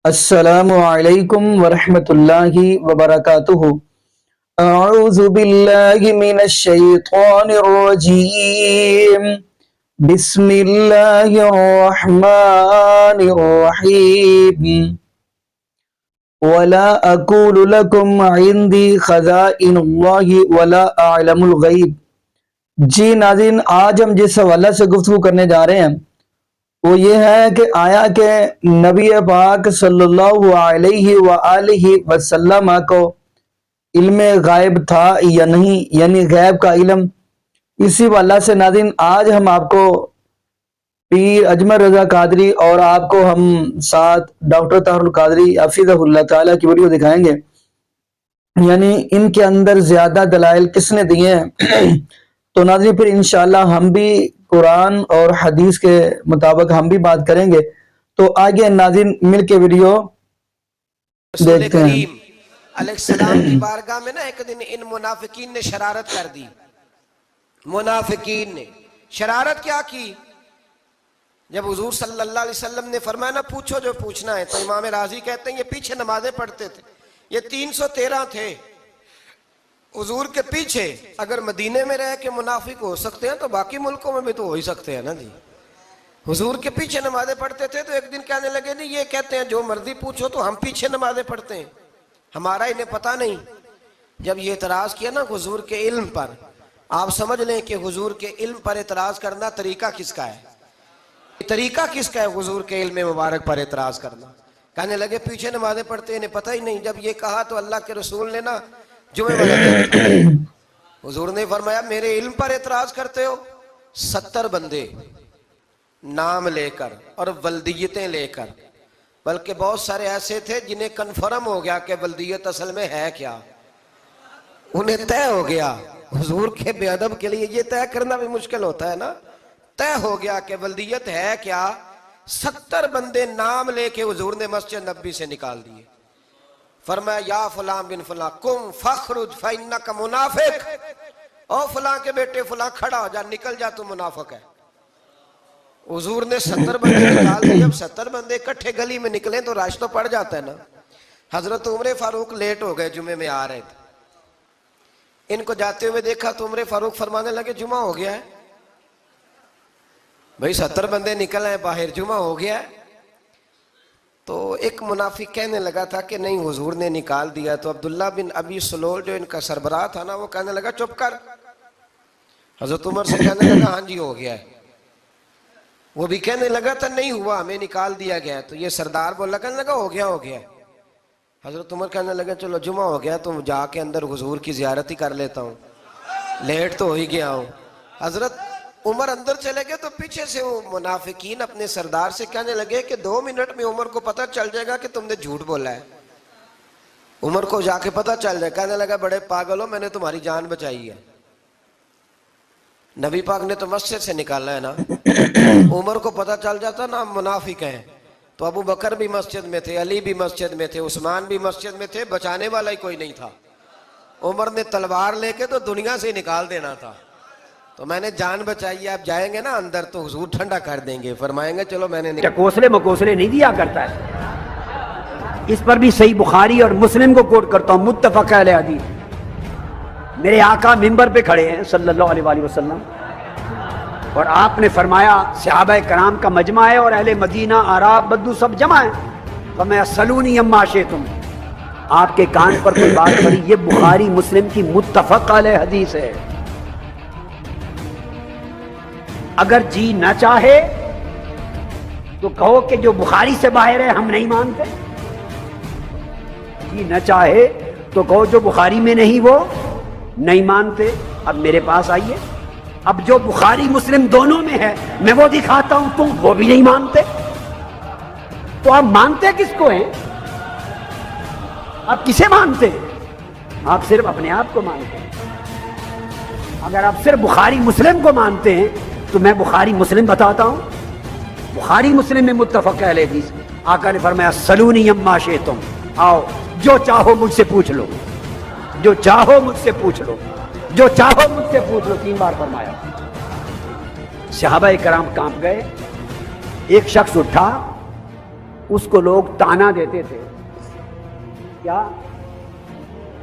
السلام علیکم ورحمۃ اللہ وبرکاتہ۔ اعوذ باللہ من الشیطان الرجیم، بسم اللہ الرحمن الرحیم۔ ولا اقول لکم عندی خزائن اللہ ولا اعلم الغیب۔ جی ناظرین، آج ہم جس حوالے سے گفتگو کرنے جا رہے ہیں وہ یہ ہے کہ آیا کہ نبی پاک صلی اللہ علیہ وآلہ وسلم کو علم غائب تھا یا نہیں، یعنی غیب کا علم۔ اسی حوالے سے ناظرین آج ہم آپ کو پیر اجمل رضا قادری اور آپ کو ہم ساتھ ڈاکٹر طاہر القادری حفظہ اللہ تعالیٰ کی ویڈیو دکھائیں گے، یعنی ان کے اندر زیادہ دلائل کس نے دیے ہیں۔ تو ناظرین پھر انشاءاللہ ہم بھی قرآن اور حدیث کے مطابق ہم بھی بات کریں گے، تو آگے ناظرین مل کے ویڈیو دیکھتے ہیں۔ کریم علیہ السلام کی بارگاہ میں نا ایک دن ان منافقین نے شرارت کر دی۔ منافقین نے شرارت کیا کی؟ جب حضور صلی اللہ علیہ وسلم نے فرمایا نا پوچھو جو پوچھنا ہے، تو امام راضی کہتے ہیں یہ پیچھے نمازیں پڑھتے تھے، یہ 313 تھے حضور کے پیچھے۔ اگر مدینے میں رہ کے منافق ہو سکتے ہیں تو باقی ملکوں میں بھی تو ہو ہی سکتے ہیں نا جی۔ حضور کے پیچھے نمازیں پڑھتے تھے، تو ایک دن کہنے لگے نہیں یہ کہتے ہیں جو مرضی پوچھو تو ہم پیچھے نمازیں پڑھتے ہیں، ہمارا انہیں پتہ نہیں۔ جب یہ اعتراض کیا نا حضور کے علم پر، آپ سمجھ لیں کہ حضور کے علم پر اعتراض کرنا طریقہ کس کا ہے؟ طریقہ کس کا ہے حضور کے علم مبارک پر اعتراض کرنا؟ کہنے لگے پیچھے نمازیں پڑھتے ہیں، انہیں پتہ ہی نہیں۔ جب یہ کہا تو اللہ کے رسول نے نا حضور نے فرمایا میرے علم پر اعتراض کرتے ہو؟ 70 بندے نام لے کر اور ولدیتیں لے کر، بلکہ بہت سارے ایسے تھے جنہیں کنفرم ہو گیا کہ ولدیت اصل میں ہے کیا، انہیں طے ہو گیا۔ حضور کے بے ادب کے لیے یہ طے کرنا بھی مشکل ہوتا ہے نا، طے ہو گیا کہ ولدیت ہے کیا۔ 70 بندے نام لے کے حضور نے مسجد نبوی سے نکال دیے۔ فرمایا یا فلان بن فلان قم فخرج فإنک منافق، او فلان کے بیٹے فلان کھڑا ہو جا، نکل جا، تو منافق ہے۔ حضور نے 70 بندے نکال دیے۔ جب 70 بندے اکٹھے گلی میں نکلیں تو رش تو پڑ جاتا ہے نا۔ حضرت عمر فاروق لیٹ ہو گئے، جمعے میں آ رہے تھے، ان کو جاتے ہوئے دیکھا تو عمر فاروق فرمانے لگے جمعہ ہو گیا ہے بھئی، 70 بندے نکل آئے باہر، جمعہ ہو گیا ہے۔ تو ایک منافق کہنے لگا تھا کہ نہیں حضور نے نکال دیا، تو عبداللہ بن ابی سلول جو ان کا سربراہ تھا نا، وہ کہنے لگا چپ کر۔ حضرت عمر سے کہنے لگا ہاں جی ہو گیا ہے۔ وہ بھی کہنے لگا تھا نہیں ہوا، ہمیں نکال دیا گیا ہے۔ تو یہ سردار بولا، کہنے لگا ہو گیا ہے۔ حضرت عمر کہنے لگا چلو جمعہ ہو گیا تو جا کے اندر حضور کی زیارت ہی کر لیتا ہوں، لیٹ تو ہو ہی گیا ہوں۔ حضرت عمر اندر چلے گئے تو پیچھے سے وہ منافقین اپنے سردار سے کہنے لگے کہ 2 منٹ میں عمر کو پتہ چل جائے گا کہ تم نے جھوٹ بولا ہے۔ عمر کو جا کے پتہ چل جائے، کہنے لگا بڑے پاگل ہو، میں نے تمہاری جان بچائی ہے، نبی پاک نے تو مسجد سے نکالا ہے نا۔ عمر کو پتہ چل جاتا نا منافق ہیں، تو ابو بکر بھی مسجد میں تھے، علی بھی مسجد میں تھے، عثمان بھی مسجد میں تھے، بچانے والا ہی کوئی نہیں تھا۔ عمر نے تلوار لے کے تو دنیا سے نکال دینا تھا، تو میں نے جان بچائی ہے، آپ جائیں گے نا اندر تو حضور ٹھنڈا کر دیں گے، فرمائیں گے چلو میں نے ٹکوسلے مکوسلے نہیں دیا کرتا ہے۔ اس پر بھی صحیح بخاری اور مسلم کو کوٹ کرتا ہوں، متفق علیہ حدیث۔ میرے آقا ممبر پہ کھڑے ہیں صلی اللہ علیہ وآلہ وسلم، اور آپ نے فرمایا صحابہ کرام کا مجمع ہے اور اہل مدینہ عرب بدو سب جمع ہیں، فرمایا سلونی اما شئتم، آپ کے کان پر کوئی بات پڑی، یہ بخاری مسلم کی متفق علیہ حدیث ہے۔ اگر جی نہ چاہے تو کہو کہ جو بخاری سے باہر ہے ہم نہیں مانتے، جی نہ چاہے تو کہو جو بخاری میں نہیں وہ نہیں مانتے۔ اب میرے پاس آئیے، اب جو بخاری مسلم دونوں میں ہے میں وہ دکھاتا ہوں، تم وہ بھی نہیں مانتے، تو آپ مانتے کس کو ہیں؟ آپ کسے مانتے ہیں؟ آپ صرف اپنے آپ کو مانتے ہیں۔ اگر آپ صرف بخاری مسلم کو مانتے ہیں تو میں بخاری مسلم بتاتا ہوں، بخاری مسلم میں متفق علیہ حدیث، آقا نے فرمایا سلونی اما شئتم، آؤ جو چاہو مجھ سے پوچھ لو، جو چاہو مجھ سے پوچھ لو، جو چاہو مجھ سے پوچھ لو، 3 بار فرمایا۔ صحابہ کرام کانپ گئے۔ ایک شخص اٹھا اس کو لوگ تانا دیتے تھے. کیا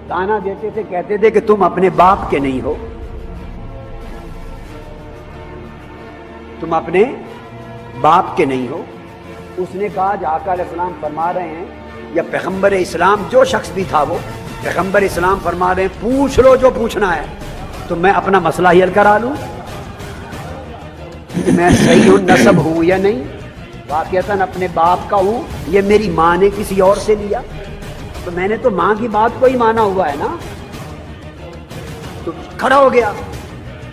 تانا دیتے تھے؟ کہتے تھے کہ تم اپنے باپ کے نہیں ہو، تم اپنے باپ کے نہیں ہو. اس نے کہا جو آقا علیہ السلام فرما رہے ہیں، یا پیغمبر اسلام جو شخص بھی تھا وہ پیغمبر اسلام فرما رہے ہیں پوچھ لو جو پوچھنا ہے، تو میں اپنا مسئلہ حل کرا لوں کہ میں صحیح نسب ہوں یا نہیں، واقعتاً اپنے باپ کا ہوں، یہ میری ماں نے کسی اور سے لیا، تو میں نے تو ماں کی بات کو ہی مانا ہوا ہے نا. تو کھڑا ہو گیا،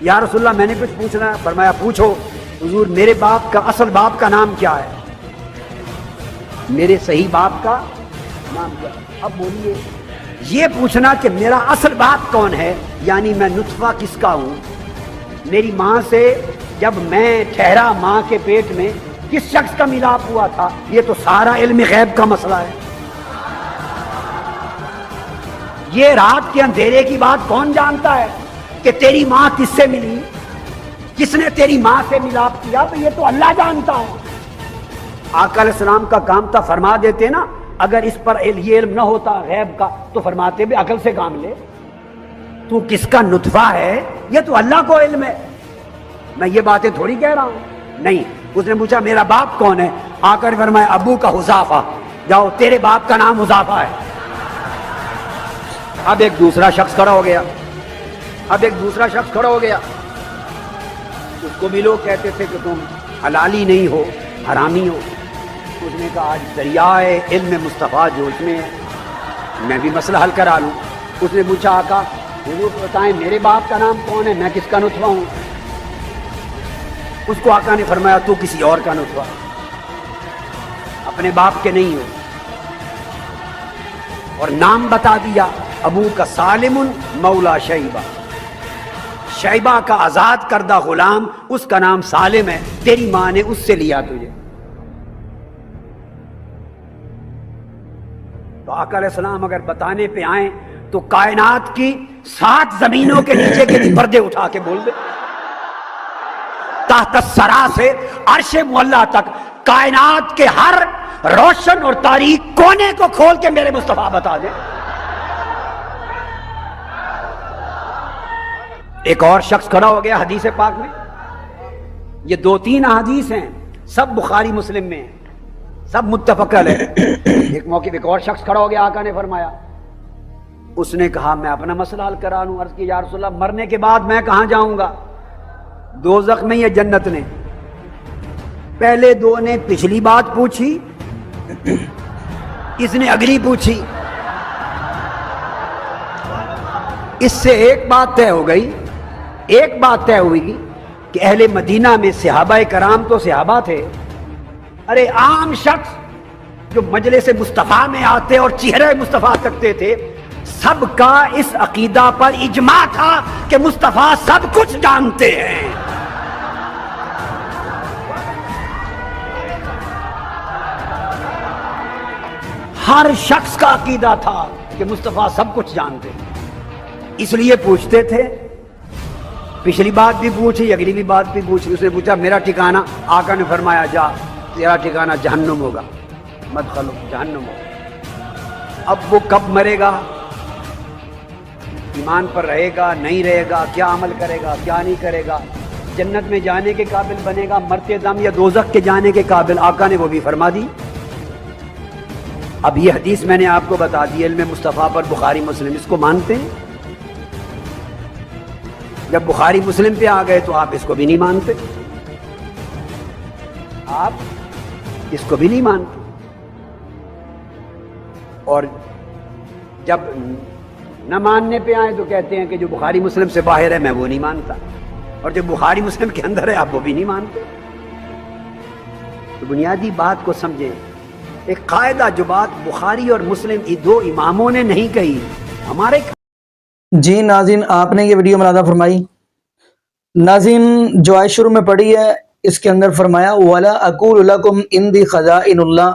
یا رسول اللہ میں نے کچھ پوچھنا ہے. فرمایا پوچھو. حضور میرے باپ کا اصل باپ کا نام کیا ہے؟ میرے صحیح باپ کا نام کیا؟ اب بولیے، یہ پوچھنا کہ میرا اصل باپ کون ہے، یعنی میں نطفہ کس کا ہوں، میری ماں سے جب میں ٹھہرا ماں کے پیٹ میں کس شخص کا ملاپ ہوا تھا، یہ تو سارا علم غیب کا مسئلہ ہے. یہ رات کے اندھیرے کی بات کون جانتا ہے کہ تیری ماں کس سے ملی، کس نے تیری ماں سے ملاپ کیا؟ تو یہ تو اللہ جانتا ہے. آقا علیہ السلام کا کام تھا فرما دیتے نا، اگر اس پر یہ علم نہ ہوتا غیب کا تو فرماتے بھی عقل سے کام لے، تو کس کا نطفہ ہے یہ تو اللہ کو علم ہے، میں یہ باتیں تھوڑی کہہ رہا ہوں. نہیں، اس نے پوچھا میرا باپ کون ہے؟ آقا نے فرمایا ابو کا حذافہ، جاؤ تیرے باپ کا نام حذافہ ہے. اب ایک دوسرا شخص کھڑا ہو گیا، اس کو بھی لوگ کہتے تھے کہ تم حلالی نہیں ہو، حرامی ہو. اس نے کہا آج دریائے علم مصطفیٰ جو اس میں ہے، میں بھی مسئلہ حل کرا لوں. اس نے پوچھا آقا حضور بتائیں میرے باپ کا نام کون ہے، میں کس کا نطفہ ہوں؟ اس کو آقا نے فرمایا تو کسی اور کا نطفہ، اپنے باپ کے نہیں ہو. اور نام بتا دیا، ابو کا سالم مولا شیبہ، شیبہ کا آزاد کردہ غلام، اس کا نام سالم ہے، تیری ماں نے اس سے لیا تجھے. تو آقا علیہ السلام اگر بتانے پہ آئیں تو کائنات کی 7 زمینوں کے نیچے کے بھی پردے اٹھا کے بول دے، تحت الثری سے عرش معلی تک کائنات کے ہر روشن اور تاریک کونے کو کھول کے میرے مصطفیٰ بتا دے. ایک اور شخص کھڑا ہو گیا حدیث پاک میں، یہ 2-3 احادیث ہیں، سب بخاری مسلم میں ہیں، سب متفق علیہ. ایک موقع ایک اور شخص کھڑا ہو گیا، آقا نے فرمایا، اس نے کہا میں اپنا مسئلہ حل کرا لوں. عرض کی یا رسول اللہ مرنے کے بعد میں کہاں جاؤں گا، دوزخ میں یا جنت نے؟ پہلے 2 نے پچھلی بات پوچھی، اس نے اگلی پوچھی. اس سے ایک بات طے ہو گئی، ایک بات طے ہوئی کہ اہل مدینہ میں صحابہ کرام تو صحابہ تھے، ارے عام شخص جو مجلس مصطفیٰ میں آتے اور چہرے مصطفیٰ تکتے تھے، سب کا اس عقیدہ پر اجماع تھا کہ مصطفیٰ سب کچھ جانتے ہیں. ہر شخص کا عقیدہ تھا کہ مصطفیٰ سب کچھ جانتے ہیں، اس لیے پوچھتے تھے. پچھلی بات بھی پوچھی، اگلی بھی بات بھی پوچھی. اس نے پوچھا میرا ٹھکانہ، آقا نے فرمایا جا تیرا ٹھکانہ جہنم ہوگا، مدخل جہنم ہوگا. اب وہ کب مرے گا، ایمان پر رہے گا نہیں رہے گا، کیا عمل کرے گا کیا نہیں کرے گا، جنت میں جانے کے قابل بنے گا مرتے دم یا دوزخ کے جانے کے قابل، آقا نے وہ بھی فرما دی. اب یہ حدیث میں نے آپ کو بتا دی علم مصطفیٰ پر، بخاری مسلم، اس کو مانتے ہیں؟ جب بخاری مسلم پہ آ گئے تو آپ اس کو بھی نہیں مانتے، آپ اس کو بھی نہیں مانتے. اور جب نہ ماننے پہ آئے تو کہتے ہیں کہ جو بخاری مسلم سے باہر ہے میں وہ نہیں مانتا، اور جو بخاری مسلم کے اندر ہے آپ وہ بھی نہیں مانتے. تو بنیادی بات کو سمجھیں، ایک قاعدہ جو بات بخاری اور مسلم یہ 2 اماموں نے نہیں کہی، ہمارے. جی ناظرین، آپ نے یہ ویڈیو ملاحظہ فرمائی. ناظرین جو آیت شروع میں پڑھی ہے اس کے اندر فرمایا وَلَا أَقُولُ لَكُمْ عِنْدِي خَزَائِنُ اللَّهِ،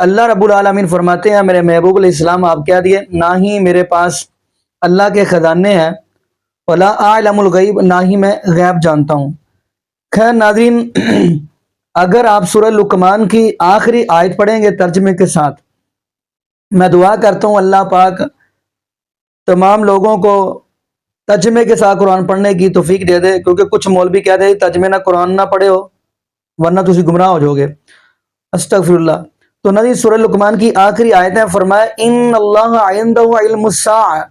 اللہ رب العالمین فرماتے ہیں میرے محبوب علیہ السلام آپ کہہ دیے نہ ہی میرے پاس اللہ کے خزانے ہیں، وَلَا أَعْلَمُ الْغَيْبَ، نہ ہی میں غیب جانتا ہوں. خیر ناظرین، اگر آپ سورہ لقمان کی آخری آیت پڑھیں گے ترجمے کے ساتھ، میں دعا کرتا ہوں اللہ پاک تمام لوگوں کو ترجمے کے ساتھ قرآن پڑھنے کی توفیق دے دے، کیونکہ کچھ مولوی کہتے ہیں ترجمے نہ قرآن نہ پڑھے ہو ورنہ تسی گمراہ ہو جاؤ گے، استغفر اللہ۔ تو نبی سورہ لقمان کی آخری آیت ہے، فرمایا ان اللہ عندہ علم الساعہ،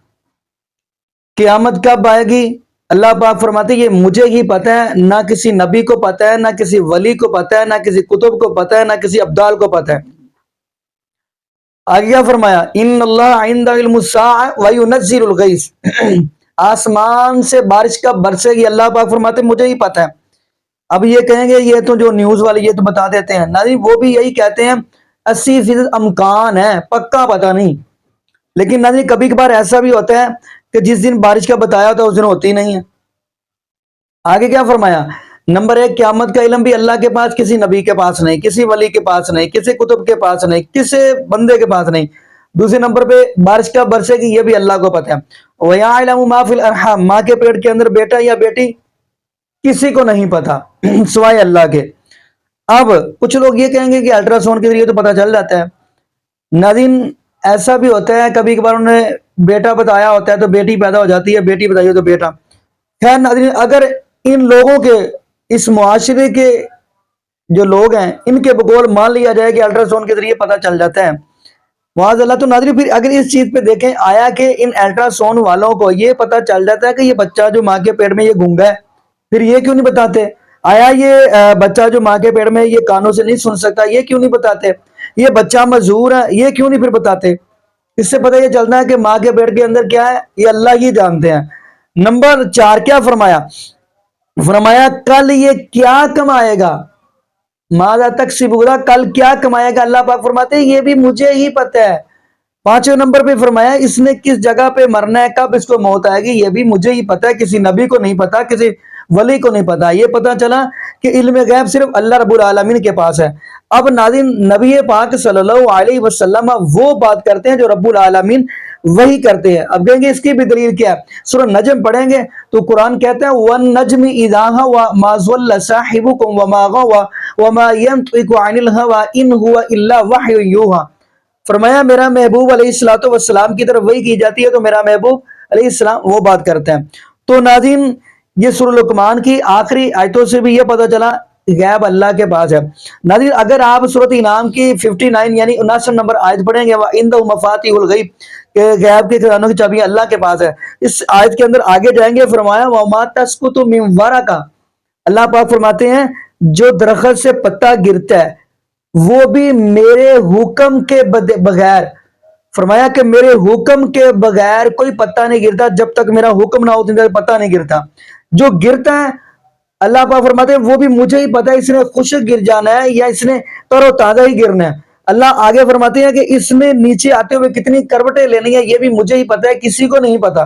قیامت کب آئے گی اللہ پاک فرماتے ہیں یہ مجھے ہی پتہ ہے، نہ کسی نبی کو پتہ ہے، نہ کسی ولی کو پتہ ہے، نہ کسی کتب کو پتہ ہے، نہ کسی ابدال کو پتہ ہے۔ آگے کیا فرمایا، ان اللہ عندہ علم الساعہ وینزل الغیث، آسمان سے بارش کب برسے گی اللہ پاک فرماتے ہیں مجھے ہی پتہ ہے۔ اب یہ کہیں گے یہ تو جو نیوز والے یہ تو بتا دیتے ہیں، نہیں وہ بھی یہی کہتے ہیں 80% امکان ہے، پکا پتہ نہیں۔ لیکن ناظرین کبھی کبھار ایسا بھی ہوتا ہے کہ جس دن بارش کا بتایا ہوتا ہے اس دن ہوتی نہیں ہے۔ آگے کیا فرمایا، نمبر 1 قیامت کا علم بھی اللہ کے پاس، کسی نبی کے پاس نہیں، کسی ولی کے پاس نہیں، کسی کتب کے پاس نہیں، کسی بندے کے پاس نہیں۔ دوسرے نمبر پہ بارش کب برسے گی یہ بھی اللہ کو پتہ ہے۔ وَيَعْلَمُ مَا فِي الْأَرْحَامِ، ماں کے پیٹ کے اندر بیٹا یا بیٹی کسی کو نہیں پتا سوائے اللہ کے۔ اب کچھ لوگ یہ کہیں گے کہ الٹرا ساؤنڈ کے ذریعے تو پتہ چل جاتا ہے۔ ناظرین ایسا بھی ہوتا ہے کبھی کبھار انہوں نے بیٹا بتایا ہوتا ہے تو بیٹی پیدا ہو جاتی ہے، بیٹی بتائی ہو تو بیٹا۔ خیر ناظرین اگر ان لوگوں کے اس معاشرے کے جو لوگ ہیں ان کے بقول مان لیا جائے کہ الٹرا ساؤنڈ کے ذریعے پتہ چل جاتا ہے معاذ اللہ، تو ناظرین پھر اگر اس چیز پہ دیکھیں آیا کہ ان الٹرا ساؤنڈ والوں کو یہ پتہ چل جاتا ہے کہ یہ بچہ جو ماں کے پیٹ میں یہ گونگا ہے، پھر یہ کیوں نہیں بتاتے؟ آیا یہ بچہ جو ماں کے پیٹ میں یہ کانوں سے نہیں سن سکتا، یہ کیوں نہیں بتاتے؟ یہ بچہ معذور ہے، یہ کیوں نہیں پھر بتاتے؟ اس سے پتہ یہ چلتا ہے کہ ماں کے پیٹ کے اندر کیا ہے یہ اللہ ہی جانتے ہیں۔ نمبر 4 کیا فرمایا، فرمایا کل یہ کیا کمائے گا، ماذا تکسب، کل کیا کمائے گا اللہ پاک فرماتے ہیں یہ بھی مجھے ہی پتہ ہے۔ 5ویں نمبر پہ فرمایا اس نے کس جگہ پہ مرنا ہے، کب اس کو موت آئے گی یہ بھی مجھے ہی پتہ ہے، کسی نبی کو نہیں پتا، کسی ولی کو نہیں پتا۔ یہ پتہ چلا کہ علم غیب صرف اللہ رب العالمین کے پاس ہے۔ اب ناظرین نبی پاک صلی اللہ علیہ وسلم وہ بات کرتے ہیں جو رب العالمین وہی کرتے ہیں۔ اب کہیں گے اس کی بھی دلیل کیا ہے، سورہ نجم پڑھیں گے تو قرآن کہتا ہے وَالنَّجْمِ إِذَا هَوَى مَا ضَلَّ صَاحِبُكُمْ وَمَا غَوَى وَمَا يَنطِقُ عَنِ الْهَوَىٰ إِنْ هُوَ إِلَّا وَحْيٌ يُوحَىٰ۔ فرمایا میرا محبوب علیہ الصلوۃ والسلام کی طرف وحی کی جاتی ہے تو میرا محبوب علیہ السلام وہ بات کرتے ہیں۔ تو ناظرین یہ سورہ لقمان کی آخری آیتوں سے بھی یہ پتہ چلا غیب اللہ کے پاس ہے۔ ناظرین اگر آپ سورۃ انعام کی 59 یعنی 59 نمبر آیت پڑھیں گے وَعِندَهُ مَفَاتِحُ الْغَیْبِ کہ غیب کے خزانوں کی چابیاں اللہ کے پاس ہے، اس آیت کے اندر آگے جائیں گے فرمایا وَمَا تَسْقُطُ مِنْ وَرَقَةٍ، اللہ پاک فرماتے ہیں جو درخت سے پتا گرتا ہے وہ بھی میرے حکم کے بغیر، فرمایا کہ میرے حکم کے بغیر کوئی پتہ نہیں گرتا، جب تک میرا حکم نہ ہو اتنی دیر پتہ نہیں گرتا۔ جو گرتا ہے اللہ پاک فرماتے ہیں وہ بھی مجھے ہی پتہ ہے، اس نے خشک گر جانا ہے یا اس نے تر و تازہ ہی گرنا ہے۔ اللہ آگے فرماتے ہیں کہ اس میں نیچے آتے ہوئے کتنی کروٹیں لینی ہے یہ بھی مجھے ہی پتہ ہے، کسی کو نہیں پتا،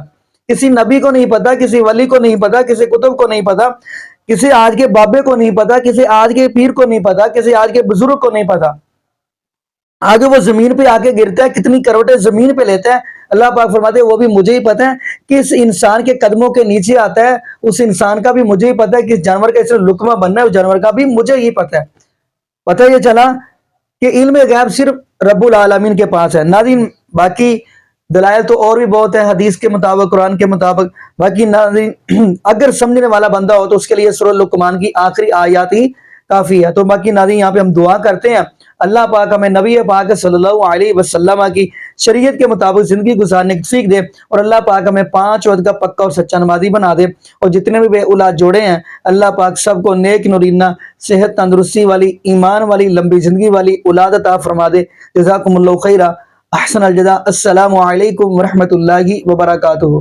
کسی نبی کو نہیں پتا، کسی ولی کو نہیں پتا، کسی کتب کو نہیں پتا، کسی آج کے بابے کو نہیں پتا، کسی آج کے پیر کو نہیں پتا، کسی آج کے بزرگ کو نہیں پتا۔ آگے وہ زمین پہ آ کے گرتا ہے کتنی کروٹیں زمین پہ لیتا ہے، اللہ پاک فرماتے ہیں وہ بھی مجھے ہی پتہ ہے، کس انسان کے قدموں کے نیچے آتا ہے اس انسان کا بھی مجھے ہی پتہ ہے، کس جانور کا اس نے لقمہ بننا ہے اس جانور کا بھی مجھے ہی پتہ ہے۔ پتہ یہ چلا کہ علم غیب صرف رب العالمین کے پاس ہے۔ ناظرین باقی دلائل تو اور بھی بہت ہیں حدیث کے مطابق، قرآن کے مطابق، باقی ناظرین اگر سمجھنے والا بندہ ہو تو اس کے لیے سورہ لقمان کی آخری آیات ہی کافی ہے۔ تو باقی ناظرین یہاں پہ ہم دعا کرتے ہیں اللہ پاک ہمیں نبی پاک صلی اللہ علیہ وسلم کی شریعت کے مطابق زندگی گزارنے کی توفیق دے، اور اللہ پاک ہمیں 5 وقت کا پکا اور سچا نمازی بنا دے، اور جتنے بھی بے اولاد جوڑے ہیں اللہ پاک سب کو نیک نورینہ صحت تندرستی والی ایمان والی لمبی زندگی والی اولاد عطا فرما دے۔ جزاکم اللہ خیرہ، احسن الجزاء، السلام علیکم ورحمۃ اللہ وبرکاتہ۔